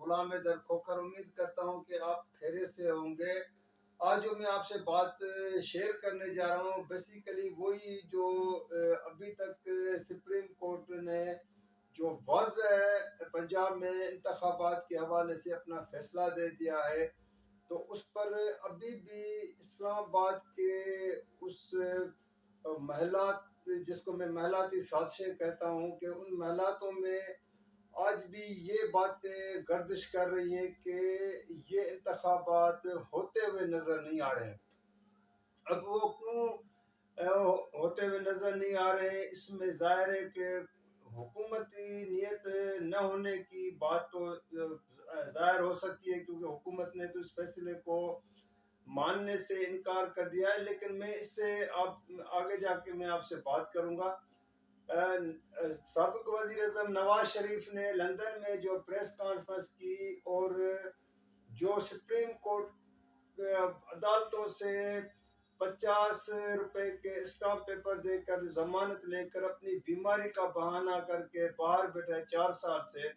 غلام حیدر کھوکھر، امید کرتا ہوں کہ آپ خیریت سے ہوں گے۔ آج جو میں آپ سے بات شیئر کرنے جا رہا ہوں بیسیکلی وہی جو ابھی تک سپریم کورٹ نے جو واضح پنجاب میں انتخابات کے حوالے سے اپنا فیصلہ دے دیا ہے، تو اس پر ابھی بھی اسلام آباد کے اس محلات، جس کو میں محلاتی سازشیں کہتا ہوں، کہ ان محلاتوں میں آج بھی یہ باتیں گردش کر رہی ہیں کہ یہ انتخابات ہوتے ہوئے نظر نہیں آ رہے ہیں۔ اب وہ کیوں ہوتے ہوئے نظر نہیں آ رہے ہیں؟ اس میں ظاہر ہے کہ حکومتی نیت نہ ہونے کی بات تو ظاہر ہو سکتی ہے، کیونکہ حکومت نے تو اس فیصلے کو ماننے سے انکار کر دیا ہے، لیکن میں اس سے آگے جا کے میں آپ سے بات کروں گا۔ سابق وزیر اعظم نواز شریف نے لندن میں جو پریس کانفرنس کی اور جو سپریم کورٹ عدالتوں سے 50 روپے کے اسٹامپ پیپر دے کر ضمانت لے کر اپنی بیماری کا بہانہ کر کے باہر بیٹھے 4 سال سے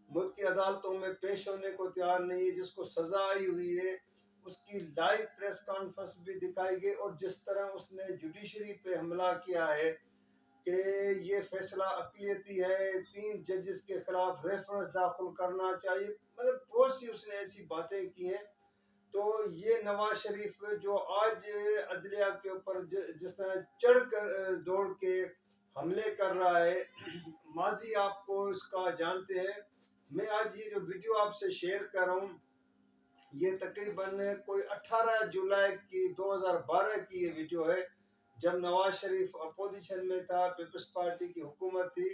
ملک کی عدالتوں میں پیش ہونے کو تیار نہیں ہے، جس کو سزا آئی ہوئی ہے، اس کی لائیو پریس کانفرنس بھی دکھائی گئی، اور جس طرح اس نے جوڈیشری پہ حملہ کیا ہے کہ یہ فیصلہ اقلیتی ہے، 3 ججز کے خلاف ریفرنس داخل کرنا چاہیے، مطلب بہت سی اس نے ایسی باتیں کی ہیں۔ تو یہ نواز شریف جو آج عدلیہ کے اوپر جس طرح چڑھ کر دوڑ کے حملے کر رہا ہے، ماضی آپ کو اس کا جانتے ہیں۔ میں آج یہ جو ویڈیو آپ سے شیئر کر رہا ہوں، یہ تقریباً کوئی 18 جولائی کی 2012 کی یہ ویڈیو ہے، جب نواز شریف اپوزیشن میں تھا، پیپلز پارٹی کی حکومت تھی،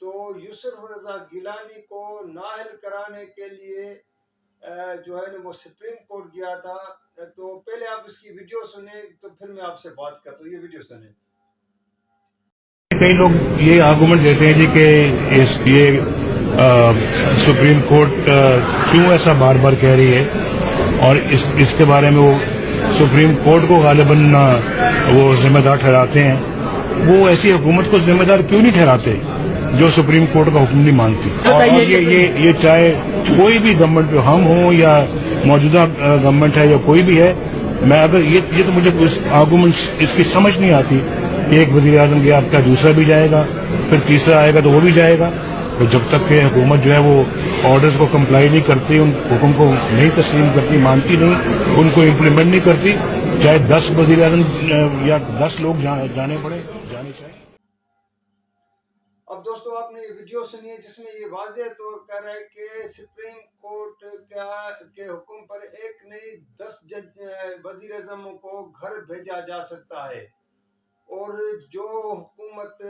تو یوسف رضا گیلانی کو نااہل کرانے کے لیے جو ہے نا وہ سپریم کورٹ گیا تھا۔ تو پہلے آپ اس کی ویڈیو سنیں، تو پھر میں آپ سے بات کرتا ہوں۔ یہ ویڈیو سنیں۔ کئی لوگ یہ آرگومنٹ دیتے ہیں جی کہ یہ سپریم کورٹ کیوں ایسا بار بار کہہ رہی ہے، اور اس کے بارے میں وہ سپریم کورٹ کو غالباً وہ ذمہ دار ٹھہراتے ہیں۔ وہ ایسی حکومت کو ذمہ دار کیوں نہیں ٹھہراتے جو سپریم کورٹ کا حکم نہیں مانتی؟ اور یہ چاہے کوئی بھی گورنمنٹ جو ہم ہوں یا موجودہ گورنمنٹ ہے یا کوئی بھی ہے، میں اگر یہ تو مجھے آرگومنٹ اس کی سمجھ نہیں آتی کہ ایک وزیر اعظم گیا، اب کیا دوسرا بھی جائے گا، پھر تیسرا آئے گا تو وہ بھی جائے گا۔ تو جب تک کہ حکومت جو ہے وہ آرڈرز کو کمپلائی نہیں کرتی، ان حکم کو نہیں تسلیم کرتی، مانتی نہیں، ان کو امپلیمنٹ نہیں کرتی، چاہے 10 وزیر اعظم یا 10 لوگ جانے پڑے، جانے چاہیے۔ اب دوستو آپ نے یہ ویڈیو سنی ہے، جس میں یہ واضح طور کہہ رہا ہے کہ سپریم کورٹ کے حکم پر ایک نہیں 10 وزیر اعظموں کو گھر بھیجا جا سکتا ہے، اور جو حکومت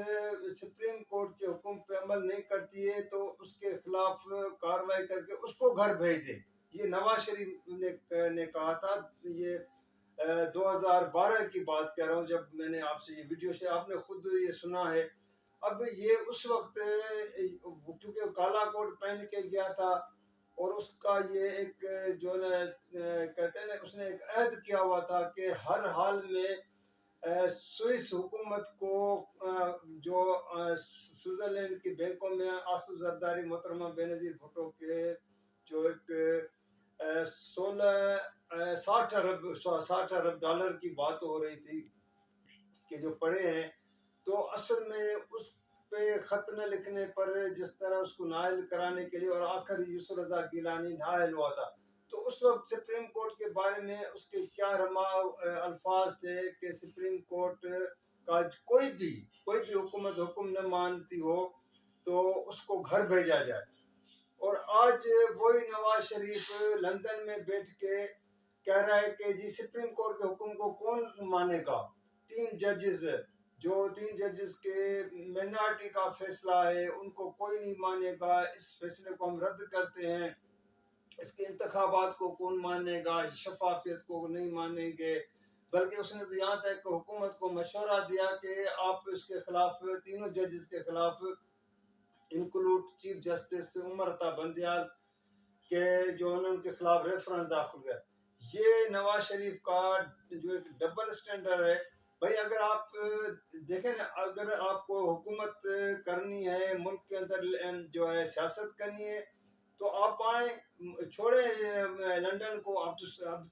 سپریم کورٹ کے حکم پہ عمل نہیں کرتی ہے تو اس کے خلاف کارروائی کر کے اس کو گھر بھیج دے۔ یہ نواز شریف نے کہا تھا، یہ 2012 کی بات کہہ رہا ہوں، جب میں نے آپ سے یہ ویڈیو شیئر، آپ نے خود یہ سنا ہے۔ اب یہ اس وقت کیونکہ کالا کوٹ پہن کے گیا تھا، اور اس کا یہ ایک جو کہتے ہیں نا، اس نے ایک عہد کیا ہوا تھا کہ ہر حال میں سوئس حکومت کو جو سوئٹزرلینڈ کی بینکوں میں آصف زرداری محترمہ بینظیر بھٹو کے جو ایک 60 ارب ڈالر کی بات ہو رہی تھی کہ جو پڑے ہیں، تو اصل میں اس پہ خط نہ لکھنے پر جس طرح اس کو نااہل کرانے کے لیے، اور آخر یوسف رضا گیلانی نااہل ہوا تھا، تو اس وقت سپریم کورٹ کے بارے میں اس کے کیا الفاظ تھے کہ سپریم کورٹ کا کوئی بھی حکومت حکم نہ مانتی ہو تو اس کو گھر بھیجا جائے۔ اور آج وہی نواز شریف لندن میں بیٹھ کے کہہ رہا ہے کہ جی سپریم کورٹ کے حکم کو کون مانے گا، 3 ججز کے مائنارٹی کا فیصلہ ہے، ان کو کوئی نہیں مانے گا، اس فیصلے کو ہم رد کرتے ہیں، اس کے انتخابات کو کون مانے گا، شفافیت کو نہیں مانیں گے، بلکہ اس نے تو یہاں تک حکومت کو مشورہ دیا کہ آپ اس کے خلاف، تینوں ججز کے خلاف، include chief justice Umar Ata Bandial کے جو ان کے خلاف ریفرنس داخل ہے۔ یہ نواز شریف کا جو ایک ڈبل سٹینڈرڈ ہے۔ بھائی اگر آپ دیکھیں نا، اگر آپ کو حکومت کرنی ہے، ملک کے اندر جو ہے سیاست کرنی ہے، تو آپ آئیں, چھوڑیں لندن کو. اب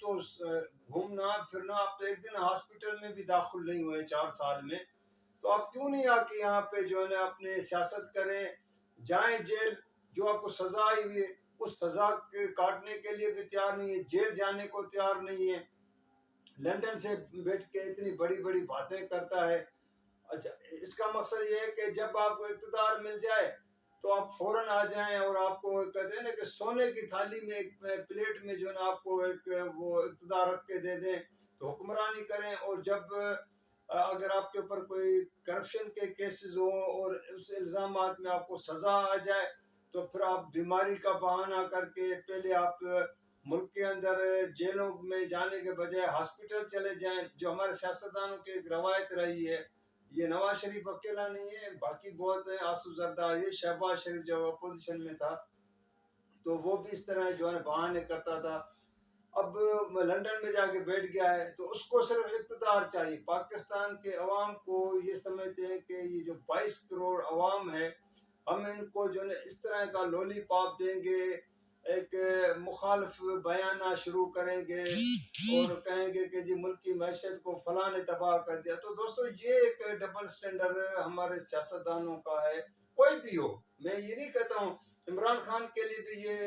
تو گھومنا پھرنا, آپ تو ایک دن ہاسپٹل میں بھی داخل نہیں ہوئے 4 سال میں, تو آپ کیوں نہیں آ کے یہاں پہ جو ہے نا اپنے سیاست کریں, جائیں جیل. جو آپ کو سزا آئی ہوئی ہے اس سزا کاٹنے کے لیے بھی تیار نہیں ہے, جیل جانے کو تیار نہیں ہے, لندن سے بیٹھ کے اتنی بڑی بڑی باتیں کرتا ہے. اچھا, اس کا مقصد یہ ہے کہ جب آپ کو اقتدار مل جائے تو آپ فوراً آ جائیں اور آپ کو کہتے ہیں نا کہ سونے کی تھالی میں ایک پلیٹ میں جو ہے نا آپ کو ایک وہ اقتدار رکھ کے دے دیں تو حکمرانی کریں. اور جب اگر آپ کے اوپر کوئی کرپشن کے کیسز ہوں اور اس الزامات میں آپ کو سزا آ جائے تو پھر آپ بیماری کا بہانہ کر کے پہلے آپ ملک کے اندر جیلوں میں جانے کے بجائے ہاسپٹل چلے جائیں, جو ہمارے سیاستدانوں کی ایک روایت رہی ہے. یہ نواز شریف اکیلا نہیں ہے, باقی بہت ہیں, آصف زرداری, شہباز شریف جب اپوزیشن میں تھا تو وہ بھی اس طرح جو ہے بہانے کرتا تھا. اب لندن میں جا کے بیٹھ گیا ہے تو اس کو صرف اقتدار چاہیے. پاکستان کے عوام کو یہ سمجھتے ہیں کہ یہ جو 22 کروڑ عوام ہے, ہم ان کو جو ہے اس طرح کا لولی پاپ دیں گے, ایک مخالف بیانہ شروع کریں گے اور کہیں گے کہ جی ملک کی معیشت کو فلاں نے تباہ کر دیا. تو دوستو یہ ایک ڈبل سٹینڈرڈ ہمارے سیاستدانوں کا ہے, کوئی بھی ہو. میں یہ نہیں کہتا ہوں, عمران خان کے لیے بھی یہ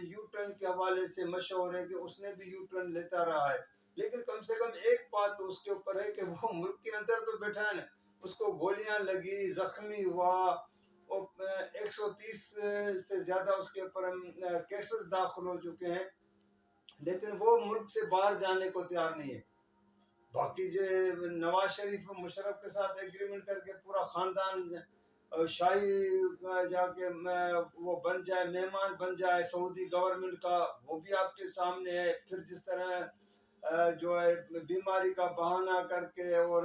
یو ٹرن کے حوالے سے مشہور ہے کہ اس نے بھی یو ٹرن لیتا رہا ہے, لیکن کم سے کم ایک بات تو اس کے اوپر ہے کہ وہ ملک کے اندر تو بیٹھا ہے نا, اس کو گولیاں لگی, زخمی ہوا, 130 سے زیادہ اس کے اوپر کیسز داخل ہو چکے ہیں, لیکن وہ ملک سے باہر جانے کو تیار نہیں ہے. باقی جو نواز شریف مشرف کے ساتھ ایگریمنٹ کر کے پورا خاندان شاہی جا کے وہ بن جائے, مہمان بن جائے سعودی گورنمنٹ کا, وہ بھی آپ کے سامنے ہے. پھر جس طرح جو ہے بیماری کا بہانہ کر کے اور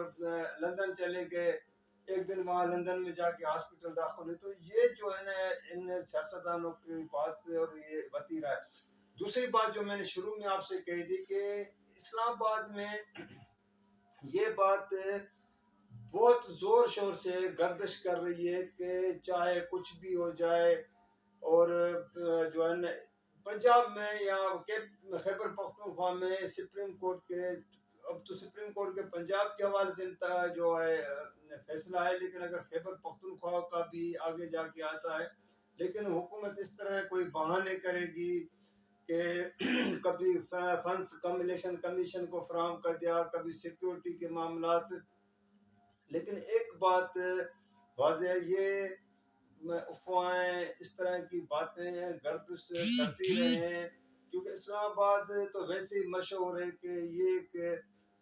لندن چلے گئے, ایک دن وہاں لندن میں جا کے ہاسپٹل داخل ہوئے. تو یہ جو ہے نا ان سیاستدانوں کی بات اور یہ وتیرہ ہے. دوسری بات جو میں نے شروع میں آپ سے کہی تھی کہ اسلام آباد میں یہ بات بہت زور شور سے گردش کر رہی ہے کہ چاہے کچھ بھی ہو جائے, اور جو ہے نا پنجاب میں یا خیبر پختونخوا میں سپریم کورٹ کے, اب تو سپریم کورٹ کے پنجاب کے حوالے سے جو ہے فیصلہ ہے, لیکن اگر خیبر پختونخوا کا بھی آگے جا کے آتا ہے, لیکن حکومت اس طرح کوئی بہانے کرے گی کہ کبھی فنڈز کمیشن کو فراہم کر دیا, کبھی سیکیورٹی کے معاملات. لیکن ایک بات واضح ہے, یہ افواہیں اس طرح کی باتیں گردش کرتی رہے ہیں, کیونکہ اسلام آباد تو ویسے ہی مشہور ہے کہ یہ ایک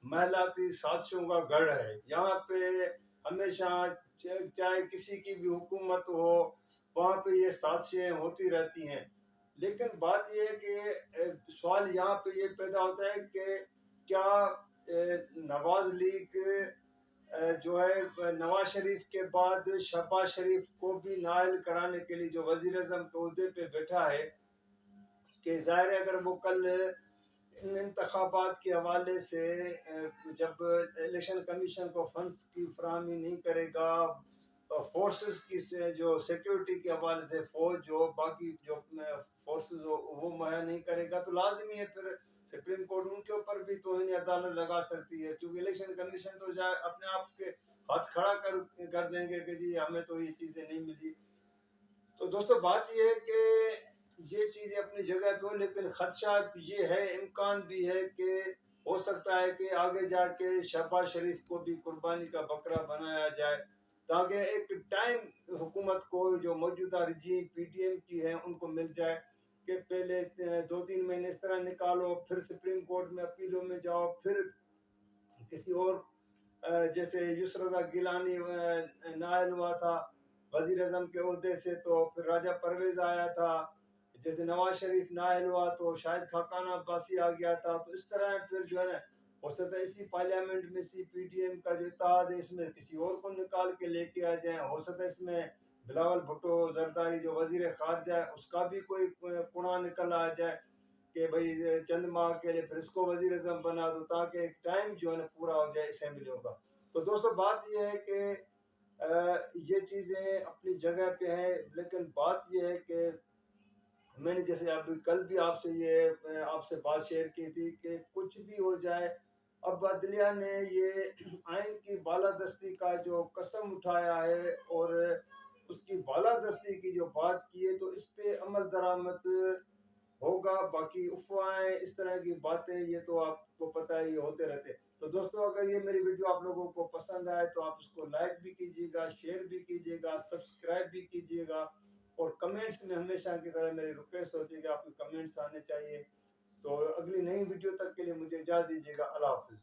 محلاتی سازشوں کا گڑھ ہے. یہاں پہ ہمیشہ چاہے کسی کی بھی حکومت ہو, وہاں پہ یہ سازشیں ہوتی رہتی ہیں. لیکن بات یہ ہے کہ سوال یہاں پہ یہ پیدا ہوتا ہے کہ کیا نواز لیگ جو ہے نواز شریف کے بعد شہباز شریف کو بھی نائل کرانے کے لیے جو وزیر اعظم کے عہدے پہ بیٹھا ہے, کہ ظاہر ہے اگر وہ کل ان انتخابات کے حوالے سے جب الیکشن کمیشن کو فنڈز کی فراہمی نہیں کرے گا, فورسز کی جو سیکیورٹی کے حوالے سے فوج جو باقی جو فورسز وہ مہیا نہیں کرے گا, تو لازمی ہے پھر سپریم کورٹ ان کے اوپر بھی توہین عدالت لگا سکتی ہے, کیونکہ الیکشن کمیشن تو اپنے آپ کے ہاتھ کھڑا کر دیں گے کہ جی ہمیں تو یہ چیزیں نہیں ملی. تو دوستو بات یہ ہے کہ یہ چیزیں اپنی جگہ پہ ہو, لیکن خدشہ یہ ہے, امکان بھی ہے کہ ہو سکتا ہے کہ آگے جا کے شہباز شریف کو بھی قربانی کا بکرا بنایا جائے, تاکہ ایک ٹائم حکومت کو جو موجودہ رجیم پی ٹی ایم کی ہے ان کو مل جائے کہ پہلے 2-3 مہینے اس طرح نکالو, پھر سپریم کورٹ میں اپیلوں میں جاؤ, پھر کسی اور جیسے یوسف رضا گیلانی نائل ہوا تھا وزیر اعظم کے عہدے سے, تو پھر راجہ پرویز آیا تھا, جیسے نواز شریف نائل ہوا تو شاہد خاقان عباسی آ گیا تھا. تو اس طرح پھر جو ہے ہو سکتا ہے اسی پارلیمنٹ میں سی پی ٹی ایم کا جو اتحاد ہے اس میں کسی اور کو نکال کے لے کے آ جائیں, ہو سکتا ہے اس میں بلاول بھٹو زرداری جو وزیر خارجہ ہے اس کا بھی کوئی کناں نکل آ جائے کہ بھئی چند ماہ کے لیے پھر اس کو وزیر اعظم بنا دو, تاکہ ایک ٹائم جو ہے پورا ہو جائے اسمبلیوں کا. تو دوستو بات یہ ہے کہ یہ چیزیں اپنی جگہ پہ ہیں, لیکن بات یہ ہے کہ میں نے جیسے ابھی کل بھی آپ سے بات شیئر کی تھی کہ کچھ بھی ہو جائے، اب عدلیہ نے یہ آئین کی بالادستی کا جو قسم اٹھایا ہے اور اس کی بالادستی کی جو بات کی ہے، تو اس پہ عمل درآمد ہوگا. باقی افواہیں اس طرح کی باتیں یہ تو آپ کو پتہ ہے یہ ہوتے رہتے. تو دوستو اگر یہ میری ویڈیو آپ لوگوں کو پسند آئے تو آپ اس کو لائک بھی کیجیے گا، شیئر بھی کیجیے گا، سبسکرائب بھی کیجیے گا، اور کمنٹس میں ہمیشہ کی طرح میری ریکویسٹ ہوتی ہے کہ آپ کے کمنٹس آنے چاہیے. تو اگلی نئی ویڈیو تک کے لیے مجھے اجازت دیجیے گا. اللہ حافظ.